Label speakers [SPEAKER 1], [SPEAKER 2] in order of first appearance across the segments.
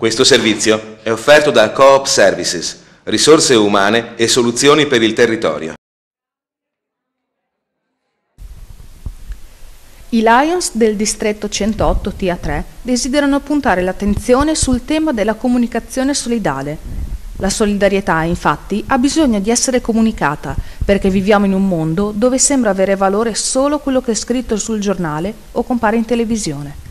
[SPEAKER 1] Questo servizio è offerto da Coop Services, risorse umane e soluzioni per il territorio.
[SPEAKER 2] I Lions del distretto 108 TA3 desiderano puntare l'attenzione sul tema della comunicazione solidale. La solidarietà, infatti, ha bisogno di essere comunicata, perché viviamo in un mondo dove sembra avere valore solo quello che è scritto sul giornale o compare in televisione.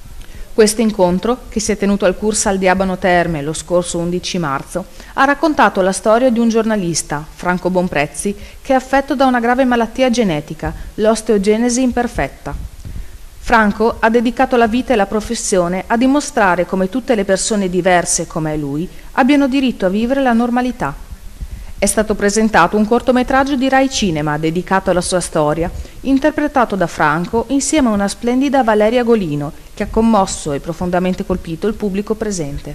[SPEAKER 2] Questo incontro, che si è tenuto al Cursal di Abano Terme lo scorso 11 marzo, ha raccontato la storia di un giornalista, Franco Bonprezzi, che è affetto da una grave malattia genetica, l'osteogenesi imperfetta. Franco ha dedicato la vita e la professione a dimostrare come tutte le persone diverse come lui abbiano diritto a vivere la normalità. È stato presentato un cortometraggio di Rai Cinema dedicato alla sua storia, interpretato da Franco insieme a una splendida Valeria Golino, che ha commosso e profondamente colpito il pubblico presente.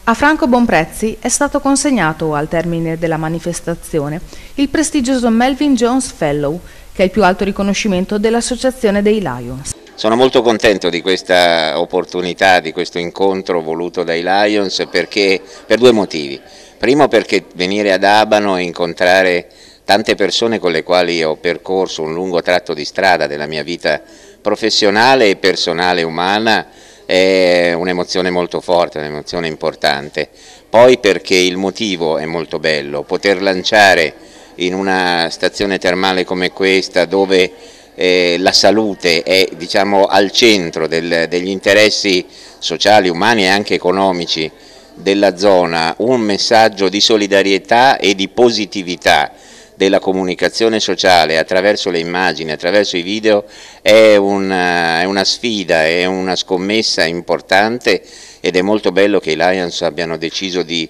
[SPEAKER 2] A Franco Bonprezzi è stato consegnato, al termine della manifestazione, il prestigioso Melvin Jones Fellow, che è il più alto riconoscimento dell'Associazione dei Lions.
[SPEAKER 3] Sono molto contento di questa opportunità, di questo incontro voluto dai Lions per due motivi. Primo, perché venire ad Abano e incontrare tante persone con le quali ho percorso un lungo tratto di strada della mia vita professionale e personale umana è un'emozione molto forte, un'emozione importante. Poi perché il motivo è molto bello, poter lanciare in una stazione termale come questa, dove la salute è, diciamo, al centro degli interessi sociali, umani e anche economici della zona, un messaggio di solidarietà e di positività della comunicazione sociale attraverso le immagini, attraverso i video, è una sfida, è una scommessa importante, ed è molto bello che i Lions abbiano deciso di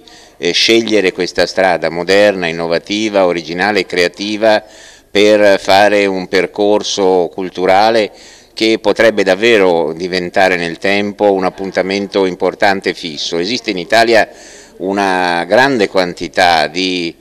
[SPEAKER 3] scegliere questa strada moderna, innovativa, originale e creativa per fare un percorso culturale che potrebbe davvero diventare nel tempo un appuntamento importante e fisso. Esiste in Italia una grande quantità di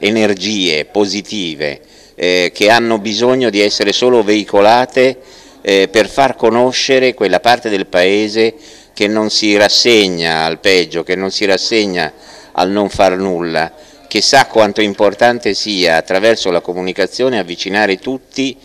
[SPEAKER 3] energie positive che hanno bisogno di essere solo veicolate per far conoscere quella parte del paese che non si rassegna al peggio, che non si rassegna al non far nulla, che sa quanto importante sia attraverso la comunicazione avvicinare tutti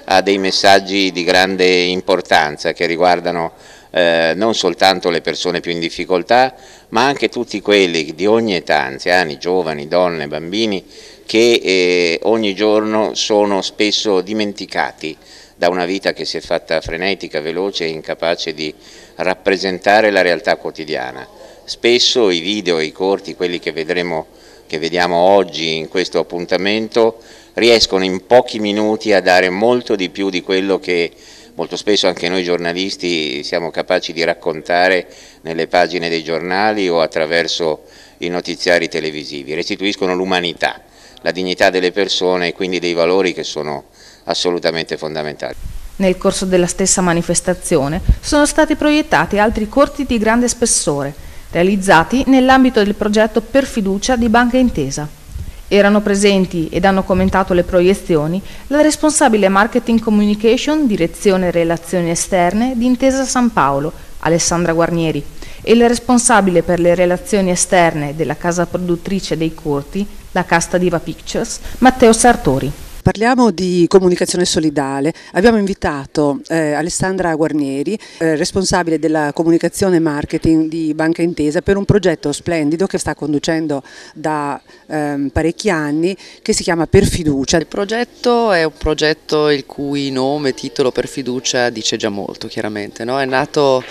[SPEAKER 3] a dei messaggi di grande importanza che riguardano non soltanto le persone più in difficoltà, ma anche tutti quelli di ogni età, anziani, giovani, donne, bambini, che ogni giorno sono spesso dimenticati da una vita che si è fatta frenetica, veloce e incapace di rappresentare la realtà quotidiana. Spesso i video, i corti, quelli che vediamo oggi in questo appuntamento, riescono in pochi minuti a dare molto di più di quello che molto spesso anche noi giornalisti siamo capaci di raccontare nelle pagine dei giornali o attraverso i notiziari televisivi. Restituiscono l'umanità, la dignità delle persone e quindi dei valori che sono assolutamente fondamentali.
[SPEAKER 2] Nel corso della stessa manifestazione sono stati proiettati altri corti di grande spessore, realizzati nell'ambito del progetto Per Fiducia di Banca Intesa. Erano presenti ed hanno commentato le proiezioni la responsabile Marketing Communication, Direzione Relazioni Esterne di Intesa San Paolo, Alessandra Guarnieri, e il responsabile per le relazioni esterne della casa produttrice dei corti, la Casta Diva Pictures, Matteo Sartori.
[SPEAKER 4] Parliamo di comunicazione solidale. Abbiamo invitato Alessandra Guarnieri, responsabile della comunicazione e marketing di Banca Intesa, per un progetto splendido che sta conducendo da parecchi anni, che si chiama Per Fiducia.
[SPEAKER 5] Il progetto è un progetto il cui nome, titolo Per Fiducia dice già molto, chiaramente, no? È nato,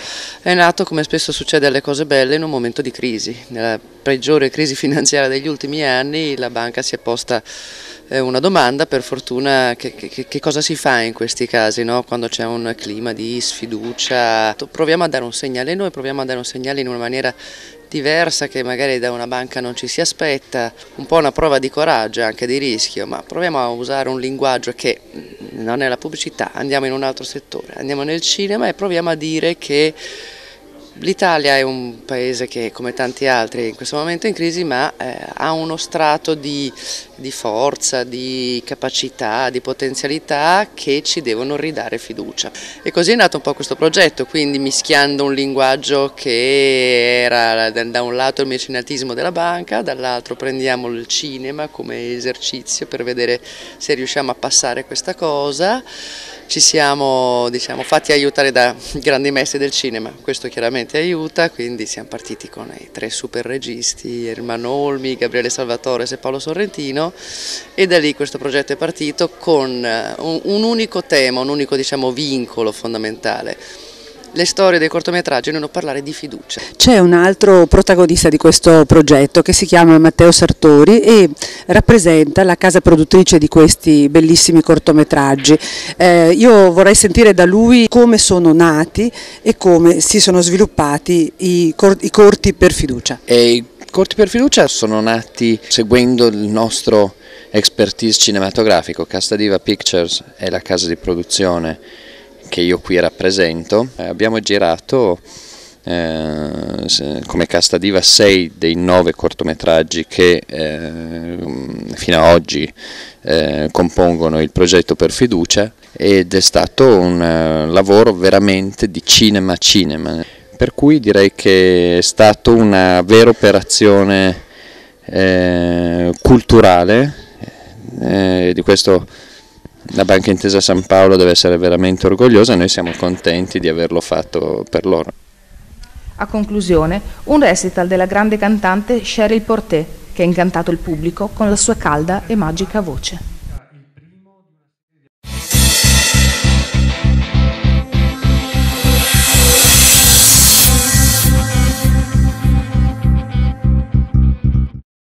[SPEAKER 5] come spesso succede alle cose belle, in un momento di crisi. Nella peggiore crisi finanziaria degli ultimi anni la banca si è posta una domanda, per fortuna, che cosa si fa in questi casi, no? Quando c'è un clima di sfiducia. Proviamo a dare un segnale, noi proviamo a dare un segnale in una maniera diversa che magari da una banca non ci si aspetta, un po' una prova di coraggio e anche di rischio, ma proviamo a usare un linguaggio che non è la pubblicità, andiamo in un altro settore, andiamo nel cinema e proviamo a dire che L'Italia è un paese che, come tanti altri, in questo momento è in crisi, ma ha uno strato di forza, di capacità, di potenzialità che ci devono ridare fiducia. E così è nato un po' questo progetto, quindi mischiando un linguaggio che era da un lato il mecenatismo della banca, dall'altro prendiamo il cinema come esercizio per vedere se riusciamo a passare questa cosa. Ci siamo fatti aiutare da grandi maestri del cinema, questo chiaramente aiuta, quindi siamo partiti con i 3 super registi, Ermanno Olmi, Gabriele Salvatore e Paolo Sorrentino, e da lì questo progetto è partito con un unico tema, un unico vincolo fondamentale. Le storie dei cortometraggi devono parlare di fiducia.
[SPEAKER 4] C'è un altro protagonista di questo progetto che si chiama Matteo Sartori e rappresenta la casa produttrice di questi bellissimi cortometraggi. Io vorrei sentire da lui come sono nati e come si sono sviluppati i corti per fiducia.
[SPEAKER 6] I corti per fiducia sono nati seguendo il nostro expertise cinematografico. Castadiva Pictures è la casa di produzione che io qui rappresento. Abbiamo girato come Castadiva 6 dei 9 cortometraggi che fino ad oggi compongono il progetto per fiducia, ed è stato un lavoro veramente di cinema, per cui direi che è stata una vera operazione culturale, di questo la Banca Intesa San Paolo deve essere veramente orgogliosa, e noi siamo contenti di averlo fatto per loro.
[SPEAKER 2] A conclusione, un recital della grande cantante Cheryl Porter, che ha incantato il pubblico con la sua calda e magica voce.